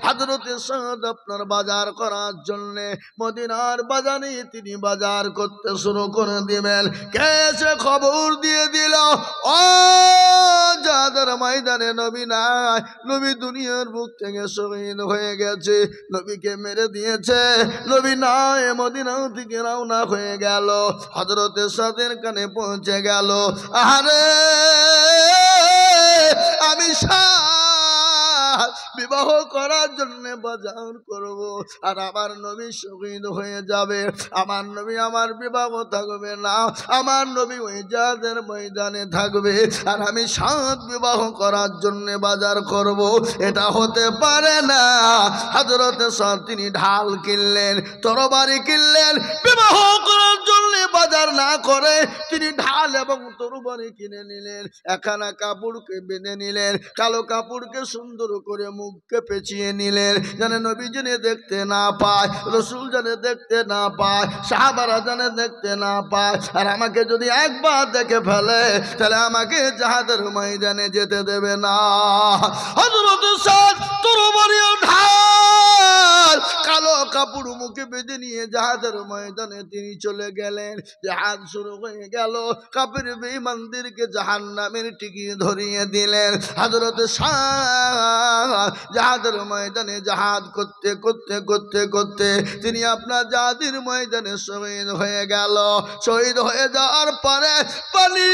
হযরতে সাদ আপনার বাজার করার জন্য মদিনার বাজারে তিনি বাজার করতে শুরু করে দিবেন। কে এসে খবর দিয়ে দিল, ও যাদের ময়দানে নবী নাই, নবী দুনিয়ার বুক থেকে শহীদ হয়ে গেছে, নবীকে মেরে দিয়েছে, নবী নাই, মদিনা থেকে রওনা হয়ে গেল। হযরতে সাদের কানে পৌঁছে গেল, আরে আমি বিবাহ করার জন্য বাজার করব, আর আমার নবী শহীদ হয়ে যাবে, আমার নবী আমার বিবাহ থাকবে না, আমার নবী ওই জাহাদের ময়দানে থাকবে, আর আমি সাত বিবাহ করার জন্য বাজার করব, এটা হতে পারে না। হযরতে সাদ তিনি ঢাল কিনলেন, তরবারি কিনলেন, বিবাহ করার জন্য বাজার না করে তিনি ঢাল এবং তরবারি কিনে নিলেন। একখানা কাপড়কে বেঁধে নিলেন, কালো কাপড়কে সুন্দর করে মুখকে পেঁচিয়ে নিলেন, যেন নবী যেন দেখতে না পায়, রসুল যেন দেখতে না পায়, সাহাবারা যেন দেখতে না পায়। আর আমাকে যদি একবার দেখে ফেলে তাহলে আমাকে জাহাদের ময়দানে যেতে দেবে না। হযরত সাদ তরবারি ও ঢাল কালো কাপড় মুখে বেঁধে নিয়ে জাহাদের ময়দানে তিনি চলে গেলেন। জাহাদ শুরু হয়ে গেল, কাফির বেঈমানদেরকে জাহান্নামের টিকি ধরিয়ে দিলেন। হযরত সাদ জাহাদের ময়দানে জাহাদ করতে করতে করতে করতে তিনি আপনার জাহাদের ময়দানে শহীদ হয়ে গেল। শহীদ হয়ে যাওয়ার পরে পানি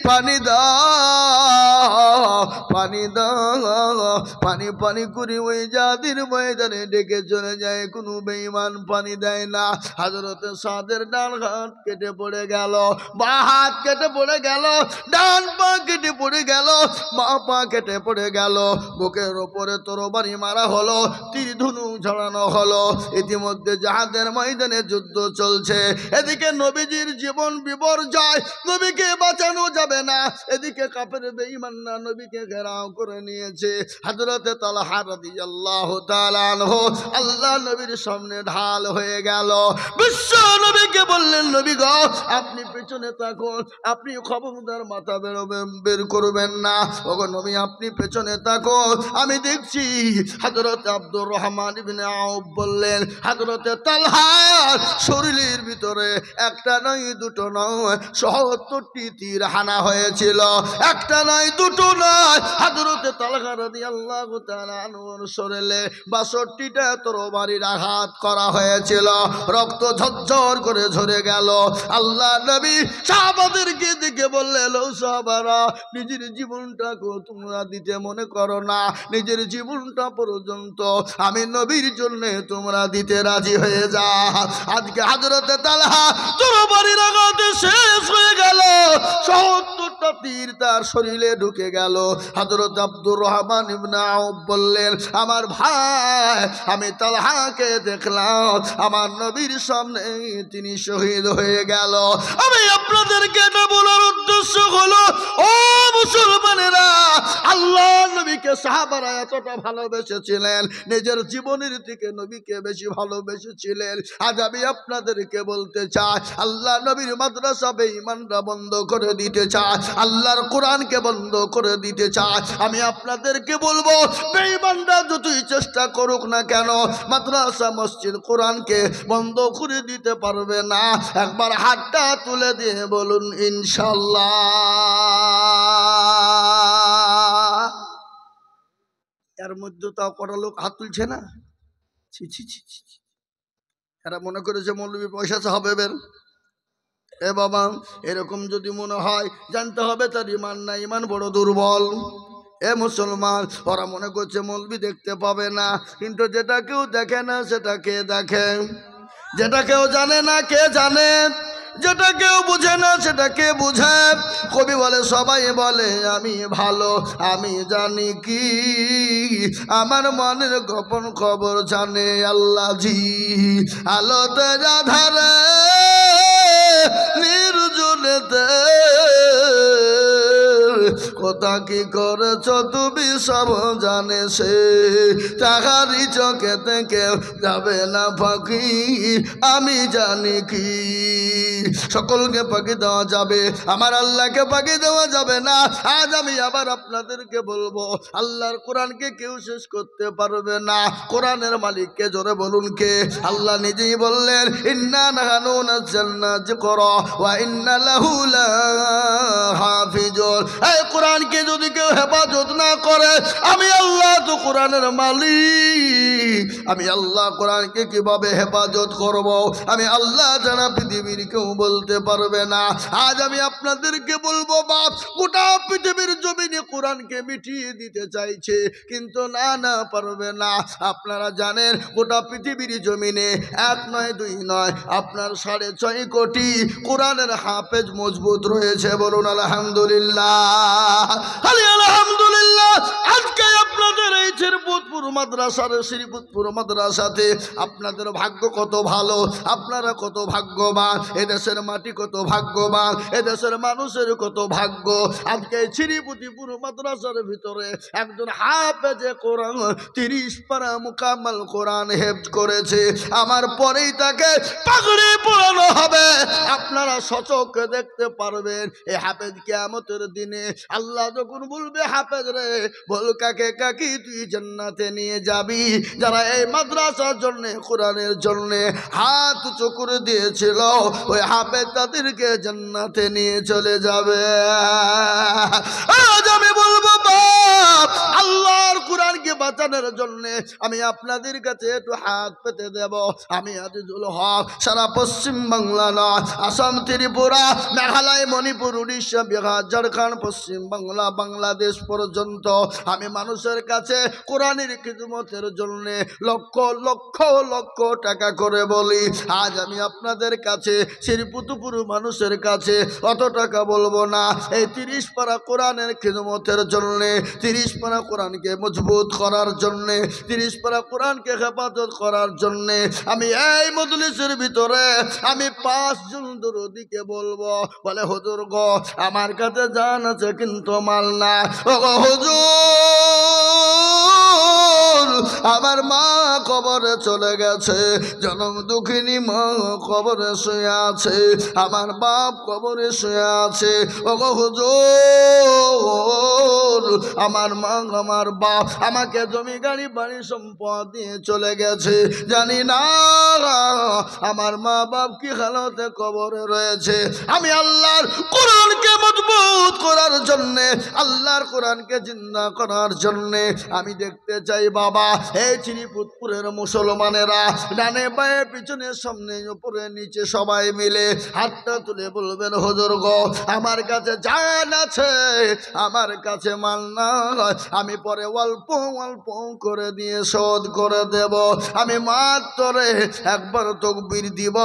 পানি দাও, পানি দাও, পানি পানি করে ওই জাহাদের ময়দানে ডেকে চলে যায়, কোনো বেঈমান পানি দেয় না। হযরত সাদের ডান হাত কেটে পড়ে গেল, বাঁ হাত কেটে পড়ে গেল, ডান পা কেটে পড়ে গেল, বাঁ পা কেটে পড়ে গেল, বুকের ওপরে তরবারি মারা হলো, তীর ধনুক ঝাড়ানো হলো। ইতিমধ্যে জাহাদের ময়দানে যুদ্ধ চলছে, এদিকে নবীজির জীবন বিপর্যয়, নবীকে বাঁচানো যাবে না, এদিকে কাফের বেঈমানরা নবীকে ঘেরাও করে নিয়েছে। হযরতে তালহা রাদিয়াল্লাহু তাআলা আনহু আল্লাহ নবীর সামনে ঢাল হয়ে গেল। বিশ্ব নবীকে বললেন, নবী গো আপনি পেছনে থাকুন, আপনি খবরদার মাথা বের করবেন না, ওগো নবী আপনি পেছনে থাকুন, আমি দেখছি। হযরত আব্দুর রহমান ইবনে আউফ বললেন, হযরতে তালহার শরীরের ভিতরে একটা নয় দুটো নয় ৭০টি তীর হানা হয়েছিল, একটা নয় দুটো নয়। হযরতে তালহা রাদিয়াল্লাহু তাআলা আনহুর শরীরে ৬২টা তরবারির আঘাত করা হয়েছিল, রক্ত ঝরঝর করে ঝরে গেল। আল্লাহ নবী সাহাবাদেরকে দেখে বললেন, ও সাহাবারা, নিজের জীবনটাকে তোমরা দিতে মনে করো না, নিজের জীবনটা পর্যন্ত আমি নবীর জন্য তোমরা দিতে রাজি হয়ে যা। আজকে হযরতে তালহা তরবারির আঘাতে শেষ হয়ে গেল, ৭০টা তীর তার শরীরে ঢুকে গেল। হযরত আব্দুর রহমান ইবনে আউফ বললেন, আমার ভাই আমি তালহাকে দেখলাম, আমার নবীর সামনে তিনি শহীদ হয়ে গেল। আমি আপনাদেরকে এটা বলার উদ্দেশ্য হলো, ও মুসলমানেরা, আল্লাহ নবীকে সাহাবারা এতটা ভালোবেসেছিলেন, নিজের জীবনের থেকে নবীকে বেশি ভালোবেসেছিলেন। আজ আমি আপনাদেরকে বলতে চাই, আল্লাহ নবীর মাদ্রাসা বেঈমানরা বন্ধ করে দিতে চায়, আল্লাহর কোরআনকে বন্ধ করে দিতে চায়। আমি আপনাদেরকে বলবো, বেঈমানরা যতই চেষ্টা করুক না কেন, মাদ্রাসা মসজিদ কোরআনকে বন্ধ করে দিতে পারবে না। একবার হাতটা তুলে দিয়ে বলুন ইনশাআল্লাহ। এর মধ্যে তাও কটা লোক হাত তুলছে না, ছি ছি ছি ছি, এরা মনে করেছে মৌলবী পয়সা হবে বের। এ বাবা, এরকম যদি মনে হয় জানতে হবে তার ইমান না, ইমান বড় দুর্বল। এ মুসলমান, ওরা মনে করছে মৌলবী দেখতে পাবে না, কিন্তু যেটা কেউ দেখে না সেটা কে দেখে, যেটা কেউ জানে না কে জানে, যেটা কেউ বুঝে না সেটা কে বুঝে। কবি বলে, সবাই বলে আমি ভালো, আমি জানি কি, আমার মনের গোপন খবর জানে আল্লাহজি। আলোতে আধারে নির্জনেতে কথা কি করেছ তুমি সব জানে সে, তাহারি চোখে থেকে যাবে না ফাঁকি, আমি জানি কি। সকলকে ফাঁকি দেওয়া যাবে, আমার আল্লাহকে ফাঁকি দেওয়া যাবে না। আজ আমি আবার আপনাদেরকে বলবো, আল্লাহর কোরআনকে কেউ শেষ করতে পারবে না। কোরআনের মালিককে জোরে বলুন কে? আল্লাহ নিজেই বললেন, ইন্না নাহনু নাযালনা যিকরা ওয়া ইন্না লাহু লাহাফিজুন। এই কোরআনকে যদি কেউ হেফাজত না করে, আমি আল্লাহ তো কোরআনের মালিক, আমি আল্লাহ কোরআনকে কিভাবে হেফাজত করব? আমি আল্লাহ জানা পৃথিবীর কেউ বলতে পারবে না। আজ আমি আপনাদেরকে বলবো, বাপ গোটা পৃথিবীর জমিনে কোরআনকে মিটিয়ে দিতে চাইছে, কিন্তু না না পারবে না। আপনারা জানেন গোটা পৃথিবীর জমিনে 1 নয় 2 নয়, আপনার 6.5 কোটি কোরআনের হাফেজ মজবুত রয়েছে। বলুন আলহামদুলিল্লাহ, আলহামদুলিল্লাহ। আজকে আপনাদের এই শ্রীপুতপুর মাদ্রাসার শ্রীপুতপুর মাদ্রাসাতে আপনাদের ভাগ্য কত ভালো, আপনারা কত ভাগ্যবান, এদেশের মাটি কত ভাগ্যবান, এদেশের মানুষের কত ভাগ্য। আজকে শ্রীপুতপুর মাদ্রাসার ভিতরে একজন হাফেজে কোরআন 30 পারা মুকাম্মাল কোরআন হেফজ করেছে। আমার পরেই তাকে পাগড়ি পরানো হবে, আপনারা সচক্ষে দেখতে পারবেন। এই হাফেজ কিয়ামতের দিনে আল্লাহ যখন বলবে, হাফেজ রে বল কাকে কাকি তুই জান্নাতে নিয়ে যাবি, যারা এই মাদ্রাসার জন্য কোরআনের জন্য হাত উঁচু করে দিয়েছিল, ওই হাফেজ তাদেরকে জান্নাতে নিয়ে চলে যাবে। আজ আমি বলবো, বাপ আল্লাহর কোরআনকে বাঁচানোর জন্য আমি আপনাদের কাছে একটু হাত পেতে দেব। আমি আজিজুল হক সারা পশ্চিম বাংলা নয়, আসাম, ত্রিপুরা, মেঘালয়, মণিপুর, উড়িষ্যা, বিহার, ঝাড়খণ্ড, পশ্চিম বাংলা, বাংলাদেশ পর্যন্ত আমি মানুষের কাছে কোরআনের খিদমতের জন্য লক্ষ লক্ষ লক্ষ টাকা করে বলি। আজ আমি আপনাদের কাছে শ্রীপুতপুর মানুষের কাছে অত টাকা বলবো না। এই 30 পারা কোরআনের খিদমতের জন্য, 30 পারা কোরআনকে মজবুত করার জন্য, 30 পারা কোরআনকে হেফাজত করার জন্য আমি এই মজলিসের ভিতরে আমি 5 জন দরদীকে বলবো। বলে, হুজুর গো আমার কাছে জান আছে কিন্তু মাল না। ও গো হুজুর, আমার মা কবরে চলে গেছে, জনম দুঃখিনী মা কবরে শুয়ে আছে, আমার বাপ কবরে শুয়ে আছে। ও গো হুজুর, আমার মা আমার বাপ আমাকে জমি গাড়ি বাড়ি সম্পদ দিয়ে চলে গেছে, জানি না আমার মা বাপ কি হালতে কবরে রয়েছে। আমি আল্লাহর কোরআনকে মজবুত করার জন্য, আল্লাহর কোরআনকে জিন্দা করার জন্য আমি দেখতে চাই বাবা এই শ্রীপুতপুরের মুসলমানেরা ডানে বায়ে পিছনে সামনে উপরে নিচে সবাই মিলে হাতটা তুলে বলবেন, হুজুর গো আমার কাছে জান আছে, আমার কাছে মাল না, আমি পরে অল্প অল্প করে দিয়ে শোধ করে দেব। আমি মাত্র একবার তাকবীর দিব,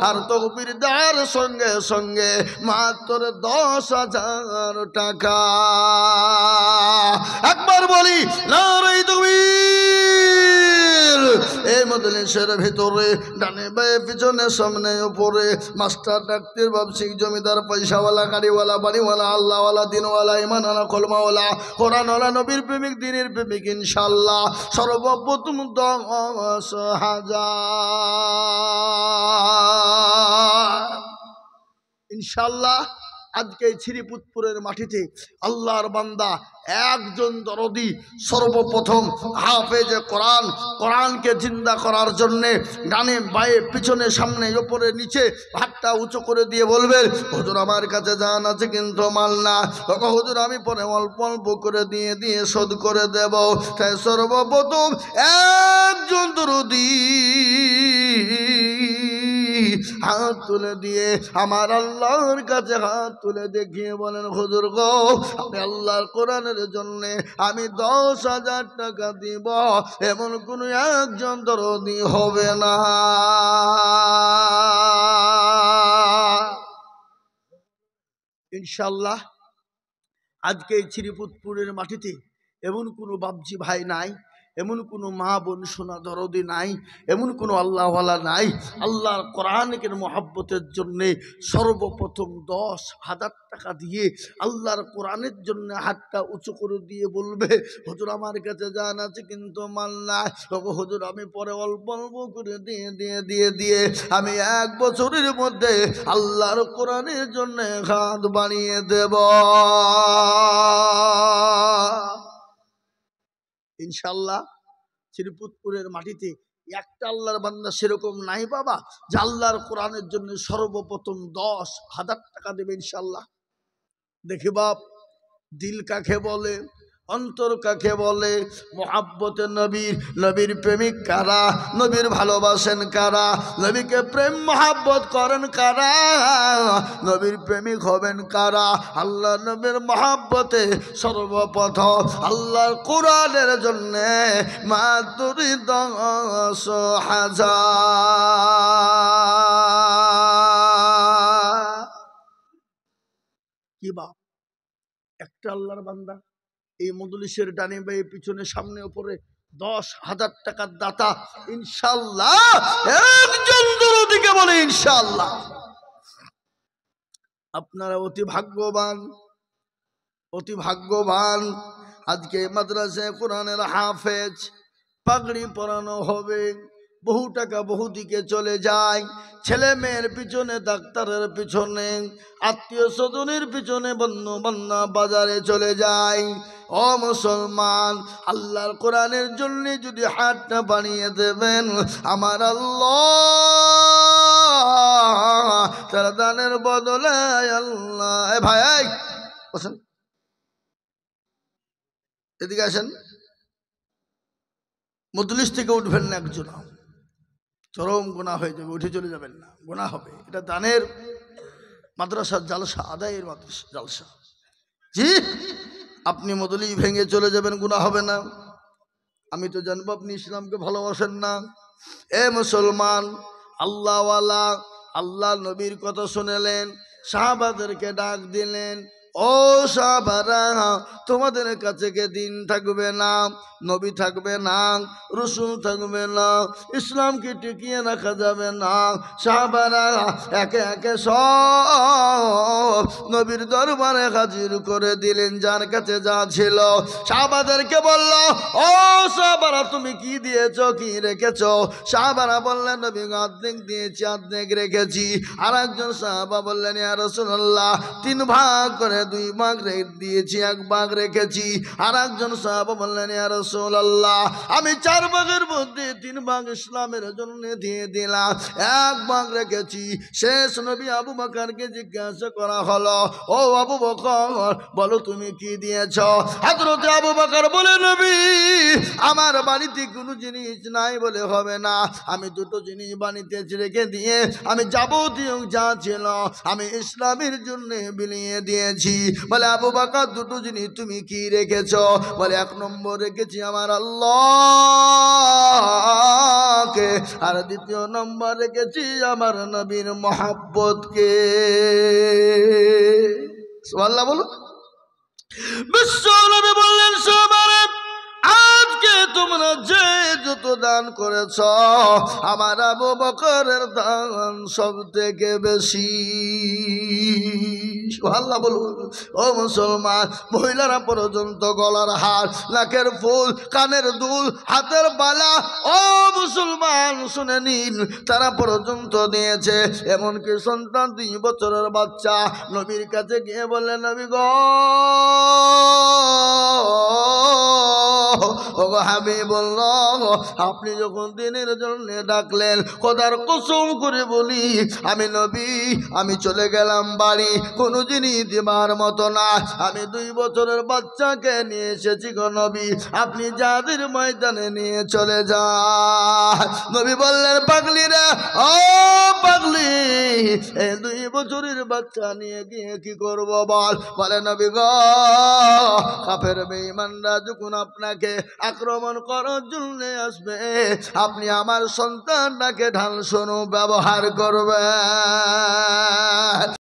আর তাকবীর দেওয়ার সঙ্গে সঙ্গে মাত্র 10,000 টাকা। একবার বলি নারে তাকবীর। এই মজলিসের ভিতরে ডানে বায়ে পিছনে সামনে উপরে মাস্টার, ডাক্তার, ব্যবসায়িক, জমিদার, পয়সাওয়ালা, গাড়িওয়ালা, বাড়িওয়ালা, আল্লাহওয়ালা, দিনওয়ালা, ইমানওয়ালা, কলমাওয়ালা, কোরআনওয়ালা, নবীর প্রেমিক, দিনের প্রেমিক, ইনশাআল্লাহ সর্বপ্রথম 10,000 ইনশাআল্লাহ। আজকে শ্রীপুতপুরের মাটিতে আল্লাহর বান্দা একজন দরদি সর্বপ্রথম হাফেজে কোরআন, কোরআনকে জিন্দা করার জন্যে ডানে বায়ে পিছনে সামনে উপরে নিচে হাতটা উঁচু করে দিয়ে বলবেন, হুজুর আমার কাছে জান আছে কিন্তু মাল না। হুজুর আমি পরে অল্প অল্প করে দিয়ে দিয়ে শোধ করে দেব। তাই সর্বপ্রথম একজন দরদি হাত তুলে দিয়ে আমার আল্লাহর কাছে হাত তুলে দেখিয়ে বলেন, হুজুর গো আমি আল্লাহর কোরআনের জন্য আমি 10,000 টাকা দিব, এমন কোন একজন দরদি হবে না। ইনশাআল্লাহ আজকে এই শ্রীপুতপুরের মাটিতে এমন কোনো বাবজি ভাই নাই এমন কোনো মা বোন সোনা দরদি নাই, এমন কোনো আল্লাহওয়ালা নাই আল্লাহর কোরআনের মহব্বতের জন্যে সর্বপ্রথম 10,000 টাকা দিয়ে আল্লাহর কোরআনের জন্য হাতটা উঁচু করে দিয়ে বলবে, হুজুর আমার কাছে জান আছে কিন্তু মাল নাই, হুজুর আমি পরে অল্প অল্প করে দিয়ে আমি 1 বছরের মধ্যে আল্লাহর কোরআনের জন্য হাত বানিয়ে দেব ইনশাআল্লাহ। শ্রীপুরপুরের মাটিতে একটা আল্লাহর বান্দা সেরকম নাই বাবা যে আল্লাহর কোরআনের জন্য সর্বপ্রথম 10,000 টাকা দেবে ইনশাআল্লাহ। দেখি বাপ, দিল কাকে বলে, অন্তর কাকে বলে, মোহাব্বতে নবীর প্রেমিক কারা, নবীর ভালোবাসেন কারা, নবীকে প্রেম মোহাব্বত করেন কারা, নবীর প্রেমিক হবেন কারা। আল্লাহ নবীর মোহাব্বতে সর্বপ্রথম আল্লাহর কোরআনের জন্য মাত্র 10,000। কি বাপ, একটা আল্লাহর বান্দা এই মজলিসের ডানে বায়ে পিছনে সামনে উপরে 10,000 টাকার দাতা ইনশাআল্লাহ। একজন দরদিকে বলে ইনশাআল্লাহ। আপনারা অতি ভাগ্যবান। আজকে মাদ্রাসায় কোরআনের হাফেজ, পাগড়ি পরানো হবে, বহু টাকা বহু দিকে চলে যায়, ছেলে মেয়ের পিছনে, ডাক্তারের পিছনে, আত্মীয় স্বজনের পিছনে, বন্ধু বান্ধব বাজারে চলে যায়। ও মুসলমান, আল্লাহর কোরআনের জন্য যদি হাতটা বানিয়ে দেবেন আমার আল্লাহ তার দানের বদলে আল্লাহ। ভাই বসেন, এদিকে আসেন, মজলিস থেকে উঠবেন না, একজন চরম গুনাহ হয়ে যাবে, উঠে চলে যাবেন না, গুনাহ হবে। এটা দানের মাদ্রাসার জালসা, আদায়ের মাদ্রাসা জালসা। জি, আপনি মজলিস ভেঙে চলে যাবেন, গুনাহ হবে না। আমি তো জানবো আপনি ইসলামকে ভালোবাসেন না। এ মুসলমান, আল্লাহওয়ালা আল্লাহ নবীর কথা শুনেলেন, সাহাবাদেরকে ডাক দিলেন, ও সাহাবারা তোমাদের কাছে কে দিন থাকবে না, নবী থাকবে না, রসুল থাকবে না, ইসলামকে টিকিয়ে রাখা যাবে না। সাহাবারা একে একে সব নবীর দরবারে হাজির করে দিলেন, যার কাছে যা ছিল। সাহাবাদেরকে বলল, ও সাহাবারা তুমি কি দিয়েছ, কি রেখেছ? সাহাবারা বললেন নবী অর্ধেক দিয়েছি, অর্ধেক রেখেছি। আর একজন সাহাবা বললেন ইয়া রাসূলুল্লাহ 3 ভাগ করে 2 ভাগ দিয়েছি, 1 ভাগ রেখেছি। আর একজন সাহাবা বললেন ইয়া রাসূলুল্লাহ আমি 4 ভাগের মধ্যে 3 ভাগ ইসলামের জন্য দিয়ে দিলাম, 1 ভাগ রেখেছি। শেষ নবী আবু বকরকে জিজ্ঞাসা করা হলো, ও আবু বকর বলো তুমি কি দিয়েছ? হযরত আবু বকর বলে নবী আমার বাড়িতে কোনো জিনিস নাই বলে হবে না, আমি 2টো জিনিস বাড়িতে রেখে দিয়ে আমি যাবতীয় যা ছিল আমি ইসলামের জন্য বিলিয়ে দিয়েছি। বলে আবু বকর 2টো জিনিস তুমি কি রেখেছ? বলে 1 নম্বর রেখেছি আমার আল্লাহকে, আর 2য় নম্বর রেখেছি আমার নবীর মহব্বতকে। সুবহানাল্লাহ বলো। বিশ্ব নবী বললেন সবারে আজকে তোমরা যে যত দান করেছ আমার আবু বকরের দান সব থেকে বেশি। সুবহানাল্লাহ বলুন। ও মুসলমান, মহিলারা পর্যন্ত গলার হার, নাকের ফুল, কানের দুল, হাতের বালা, ও মুসলমান শুনে নিন, তারা পর্যন্ত দিয়েছে। এমনকি সন্তান 2 বছরের বাচ্চা নবীর কাছে গিয়ে বললেন নবী গো হাবিবুল্লাহ আপনি যখন দিনের জন্য ডাকলেন, খোদার কসম করে বলি আমি নবী আমি চলে গেলাম বাড়ি, কোনো জিনিস দিবার মতো না, আমি 2 বছরের বাচ্চাকে নিয়ে এসেছি গো নবী, আপনি যাদের ময়দানে নিয়ে চলে যান। নবী বললেন পাগলি রে, ও পাগলি এই 2 বছরের বাচ্চা নিয়ে গিয়ে কি করব বল? বলে নবী গো কাফের বেঈমানরা যখন আপনাকে আক্রমণ করার জন্য আসবে আপনি আমার সন্তানটাকে ঢাল স্বরূপ ব্যবহার করবেন।